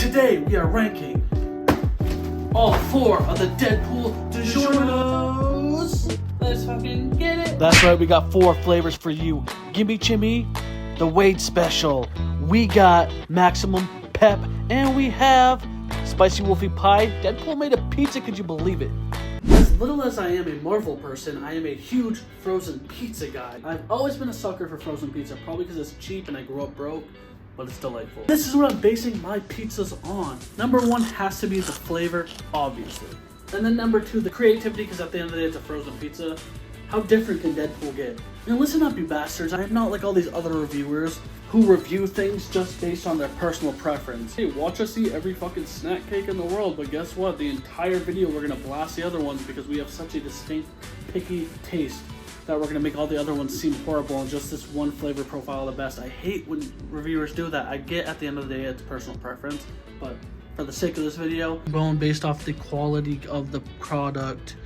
Today we are ranking all 4 of the Deadpool DiGiornos. Let's fucking get it. That's right, we got 4 flavors for you. Gimme Chimmy, the Wade Special. We got Maximum Pep, and we have Spicy Wolfie Pie. Deadpool made a pizza, could you believe it? As little as I am a Marvel person, I am a huge frozen pizza guy. I've always been a sucker for frozen pizza, probably because it's cheap and I grew up broke, but it's delightful. This is what I'm basing my pizzas on. Number 1 has to be the flavor, obviously. And then number 2, the creativity, because at the end of the day, it's a frozen pizza. How different can Deadpool get? Now listen up, you bastards. I am not like all these other reviewers who review things just based on their personal preference. Hey, watch us eat every fucking snack cake in the world, but guess what? The entire video we're gonna blast the other ones because we have such a distinct, picky taste that we're gonna make all the other ones seem horrible and just this one flavor profile the best. I hate when reviewers do that. I get at the end of the day it's personal preference, but for the sake of this video, I'm going based off the quality of the product.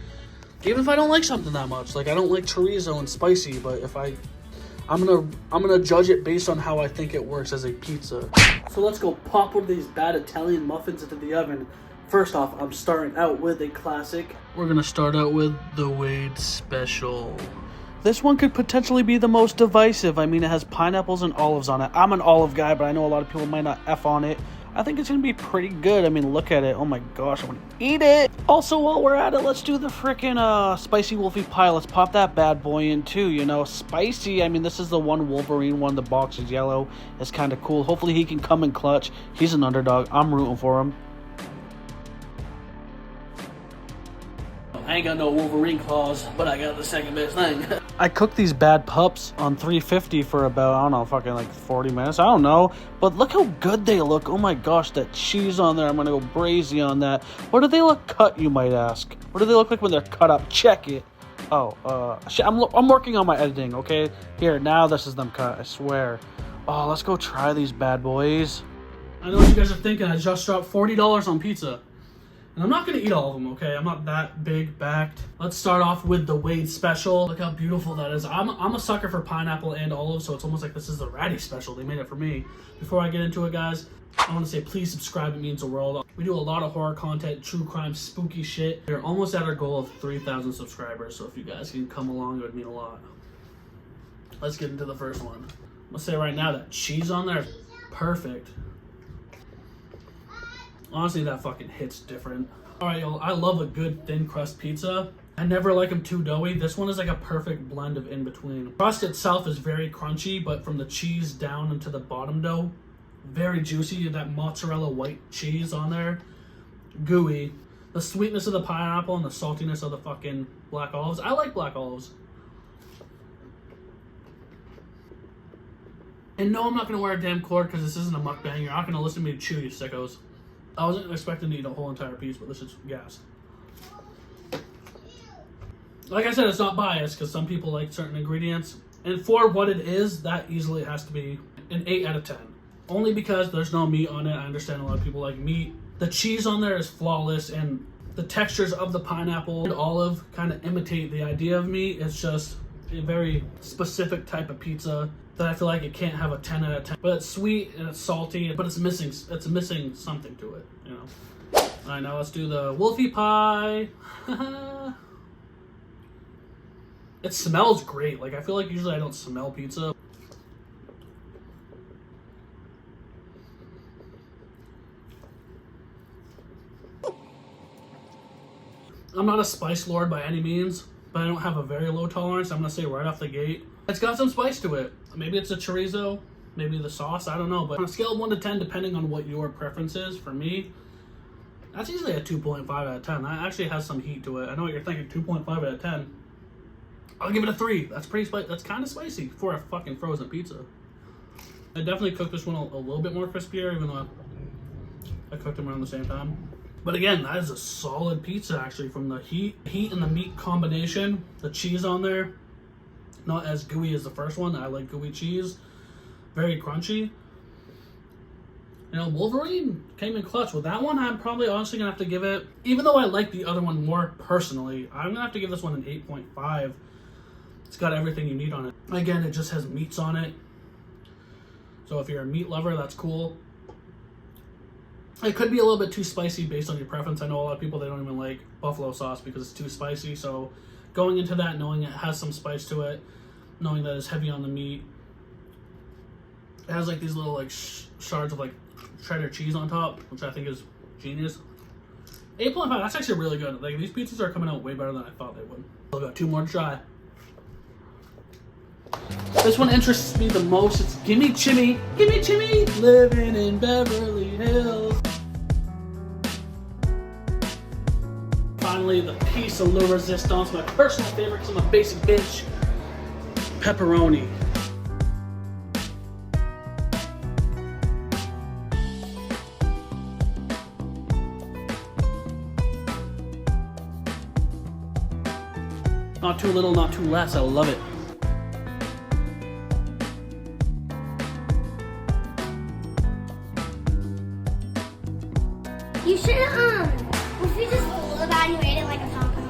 Even if I don't like something that much, like I don't like chorizo and spicy, but if I'm gonna judge it based on how I think it works as a pizza. So let's go pop one of these bad Italian muffins into the oven. First off, I'm starting out with a classic. We're gonna start out with the Wade Special. This one could potentially be the most divisive. I mean, it has pineapples and olives on it. I'm an olive guy, but I know a lot of people might not F on it. I think it's gonna be pretty good. I mean, look at it. Oh my gosh, I wanna eat it. Also, while we're at it, let's do the freaking Spicy Wolfie Pie. Let's pop that bad boy in too, you know. Spicy, I mean, this is the one Wolverine one. The box is yellow. It's kind of cool. Hopefully he can come in clutch. He's an underdog. I'm rooting for him. I ain't got no Wolverine claws, but I got the second best thing. I cooked these bad pups on 350 for about, I don't know, fucking like 40 minutes. I don't know. But look how good they look. Oh my gosh, that cheese on there. I'm going to go brazy on that. What do they look cut, you might ask? What do they look like when they're cut up? Check it. Oh, shit, I'm working on my editing, okay? Here, now this is them cut, I swear. Oh, let's go try these bad boys. I know what you guys are thinking. I just dropped $40 on pizza. And I'm not going to eat all of them, okay? I'm not that big backed. Let's start off with the Wade Special. Look how beautiful that is. I'm a sucker for pineapple and olive, so it's almost like this is the Ratty Special. They made it for me. Before I get into it, guys, I want to say please subscribe. It means the world. We do a lot of horror content, true crime, spooky shit. We're almost at our goal of 3,000 subscribers, so if you guys can come along, it would mean a lot. Let's get into the first one. I'm going to say right now that cheese on there is perfect. Honestly, that fucking hits different. Alright, y'all, I love a good thin crust pizza. I never like them too doughy. This one is like a perfect blend of in between. The crust itself is very crunchy, but from the cheese down into the bottom dough, very juicy. That mozzarella white cheese on there, gooey. The sweetness of the pineapple and the saltiness of the fucking black olives. I like black olives. And no, I'm not going to wear a damn cord because this isn't a mukbang. You're not going to listen to me chew, you sickos. I wasn't expecting to eat a whole entire piece, but this is gas. Like I said, it's not biased because some people like certain ingredients. And for what it is, that easily has to be an 8 out of 10. Only because there's no meat on it. I understand a lot of people like meat. The cheese on there is flawless, and the textures of the pineapple and olive kind of imitate the idea of meat. It's just a very specific type of pizza that I feel like it can't have a 10 out of 10. But it's sweet and it's salty, but it's missing something to it, you know. All right, now let's do the Wolfie Pie. It smells great. Like, I feel like usually I don't smell pizza. I'm not a spice lord by any means, but I don't have a very low tolerance. I'm gonna say right off the gate, it's got some spice to it. Maybe it's a chorizo, maybe the sauce, I don't know. But on a scale of 1 to 10, depending on what your preference is, for me, that's easily a 2.5 out of 10. That actually has some heat to it. I know what you're thinking, 2.5 out of 10. I'll give it a 3. That's pretty spicy. That's kind of spicy for a fucking frozen pizza. I definitely cooked this one a little bit more crispier, even though I cooked them around the same time. But again, that is a solid pizza actually, from the heat and the meat combination. The cheese on there, not as gooey as the first one. I like gooey cheese. Very crunchy. You know, Wolverine came in clutch with that one. I'm probably honestly gonna have to give it, even though I like the other one more personally, I'm gonna have to give this one an 8.5. It's got everything you need on it. Again, it just has meats on it. So if you're a meat lover, that's cool. It could be a little bit too spicy based on your preference. I know a lot of people, they don't even like buffalo sauce because it's too spicy. So going into that, knowing it has some spice to it, knowing that it's heavy on the meat, it has like these little like shards of like cheddar cheese on top, which I think is genius. 8.5, that's actually really good. Like, these pizzas are coming out way better than I thought they would. I've got 2 more to try. This one interests me the most. It's Gimme Chimmy, living in Beverly Hills. Finally, the piece of La Resistance, my personal favorite because I'm a basic bitch. Pepperoni. Not too little, not too less. I love it. You should, if you just evaluate it like a taco.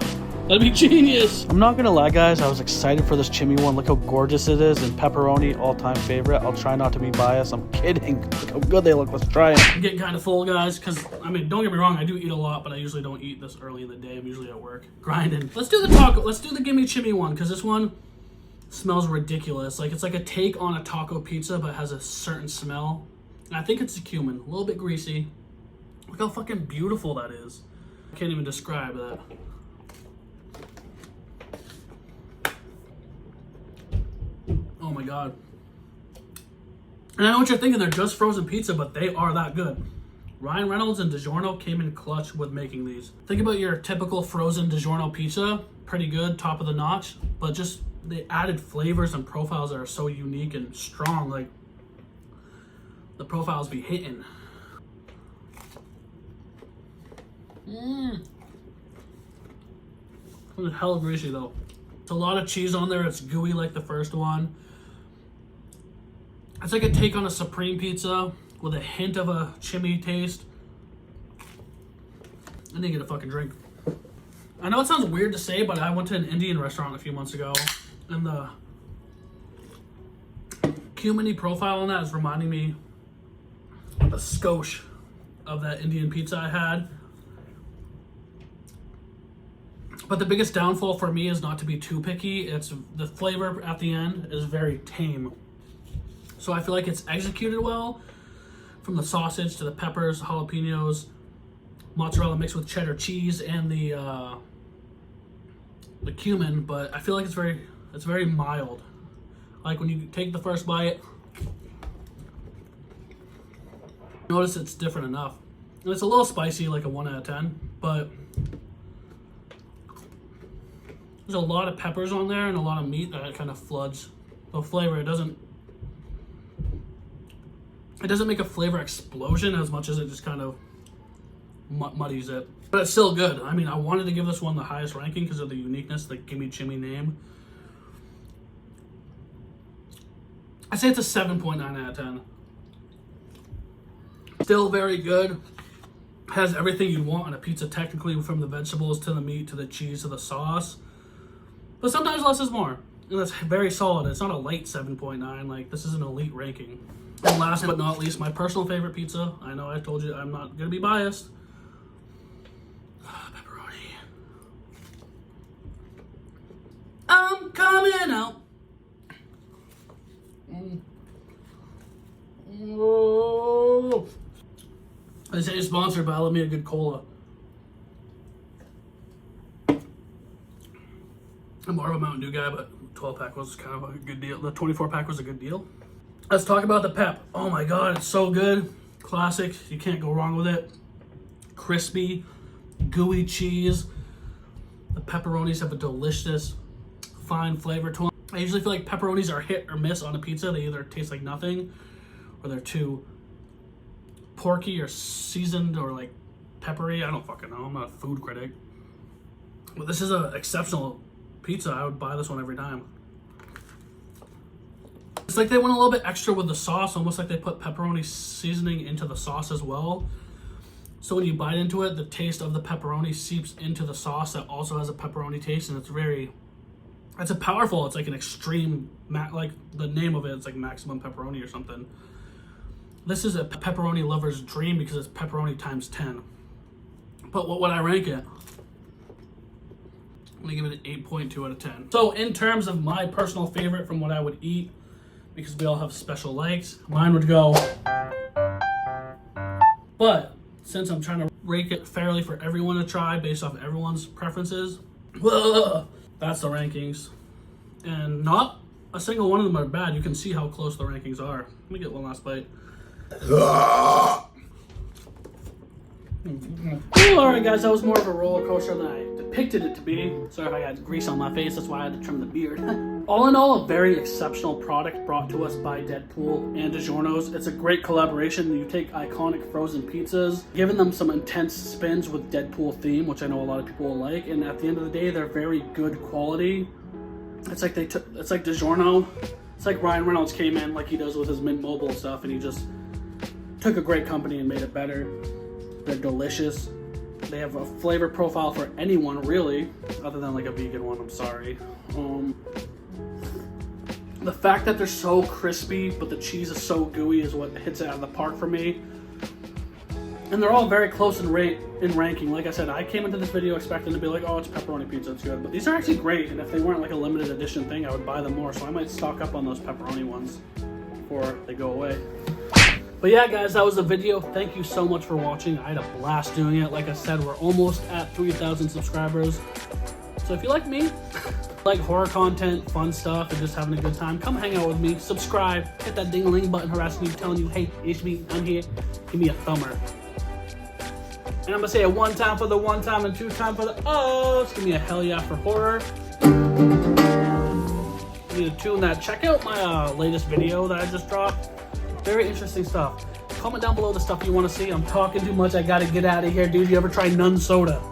That'd be genius. I'm not gonna lie, guys. I was excited for this chimmy one. Look how gorgeous it is. And pepperoni, all-time favorite. I'll try not to be biased. I'm kidding. Look how good they look. Let's try it. I'm getting kind of full, guys, because, I mean, don't get me wrong. I do eat a lot, but I usually don't eat this early in the day. I'm usually at work grinding. Let's do the taco. Let's do the Gimme Chimmy one, because this one smells ridiculous. Like, it's like a take on a taco pizza, but has a certain smell. And I think it's the cumin. A little bit greasy. Look how fucking beautiful that is. I can't even describe that. Oh my god. And I know what you're thinking, they're just frozen pizza, but they are that good. Ryan Reynolds and DiGiorno came in clutch with making these. Think about your typical frozen DiGiorno pizza. Pretty good, top of the notch, but just the added flavors and profiles that are so unique and strong. Like, the profiles be hitting. It's hella greasy though. It's a lot of cheese on there. It's gooey like the first one. It's like a take on a Supreme pizza with a hint of a chimmy taste. I need to get a fucking drink. I know it sounds weird to say, but I went to an Indian restaurant a few months ago, and the cumin-y profile on that is reminding me of a skosh of that Indian pizza I had. But the biggest downfall for me is not to be too picky. It's the flavor at the end is very tame. So I feel like it's executed well, from the sausage to the peppers, jalapenos, mozzarella mixed with cheddar cheese, and the cumin. But I feel like it's very mild. Like when you take the first bite, notice it's different enough. And it's a little spicy, like a 1 out of 10, but there's a lot of peppers on there and a lot of meat that kind of floods the flavor. It doesn't make a flavor explosion as much as it just kind of muddies it. But it's still good. I mean, I wanted to give this one the highest ranking because of the uniqueness, the Gimme Chimmy name. I'd say it's a 7.9 out of 10. Still very good. Has everything you'd want on a pizza technically, from the vegetables to the meat to the cheese to the sauce. But sometimes less is more. And that's very solid. It's not a light 7.9. Like, this is an elite ranking. And last but not least, my personal favorite pizza. I know I told you I'm not going to be biased. Pepperoni. I'm coming out. Oh. This ain't sponsored, but I love me a good cola. I'm more of a Mountain Dew guy, but 12-pack was kind of a good deal. The 24-pack was a good deal. Let's talk about the pep. Oh my god, it's so good. Classic. You can't go wrong with it. Crispy, gooey cheese. The pepperonis have a delicious, fine flavor to them. I usually feel like pepperonis are hit or miss on a pizza. They either taste like nothing, or they're too porky or seasoned or like peppery. I don't fucking know. I'm not a food critic. But this is an exceptional pizza. I would buy this one every time. It's like they went a little bit extra with the sauce, almost like they put pepperoni seasoning into the sauce as well. So when you bite into it, the taste of the pepperoni seeps into the sauce that also has a pepperoni taste, and it's a powerful, it's like an extreme, like the name of it, it's like maximum pepperoni or something. This is a pepperoni lover's dream because it's pepperoni times 10. But what would I rank it? I'm gonna give it an 8.2 out of 10. So in terms of my personal favorite from what I would eat, because we all have special likes, mine would go. But since I'm trying to rank it fairly for everyone to try based off everyone's preferences, that's the rankings. And not a single one of them are bad. You can see how close the rankings are. Let me get one last bite. Alright guys, that was more of a roller coaster than I depicted it to be. Sorry if I got grease on my face, that's why I had to trim the beard. All in all, a very exceptional product brought to us by Deadpool and DiGiorno's. It's a great collaboration. You take iconic frozen pizzas, giving them some intense spins with Deadpool theme, which I know a lot of people will like, and at the end of the day, they're very good quality. It's like it's like DiGiorno. It's like Ryan Reynolds came in like he does with his Mint Mobile stuff, and he just took a great company and made it better. They're delicious. They have a flavor profile for anyone, really, other than like a vegan one. I'm sorry. The fact that they're so crispy, but the cheese is so gooey is what hits it out of the park for me. And they're all very close in ranking. Like I said, I came into this video expecting to be like, oh, it's pepperoni pizza, it's good. But these are actually great, and if they weren't like a limited edition thing, I would buy them more. So I might stock up on those pepperoni ones before they go away. But yeah, guys, that was the video. Thank you so much for watching. I had a blast doing it. Like I said, we're almost at 3,000 subscribers. So if you like me, like horror content, fun stuff, and just having a good time, come hang out with me. Subscribe, hit that ding-a-ling button harassing you, telling you, hey, it's me, I'm here. Give me a thumber. And I'm gonna say a 1 time for the 1 time and 2 time for the it's gonna be a hell yeah for horror. You need to tune that. Check out my latest video that I just dropped. Very interesting stuff. Comment down below the stuff you want to see. I'm talking too much. I gotta get out of here, dude. You ever try Nun Soda?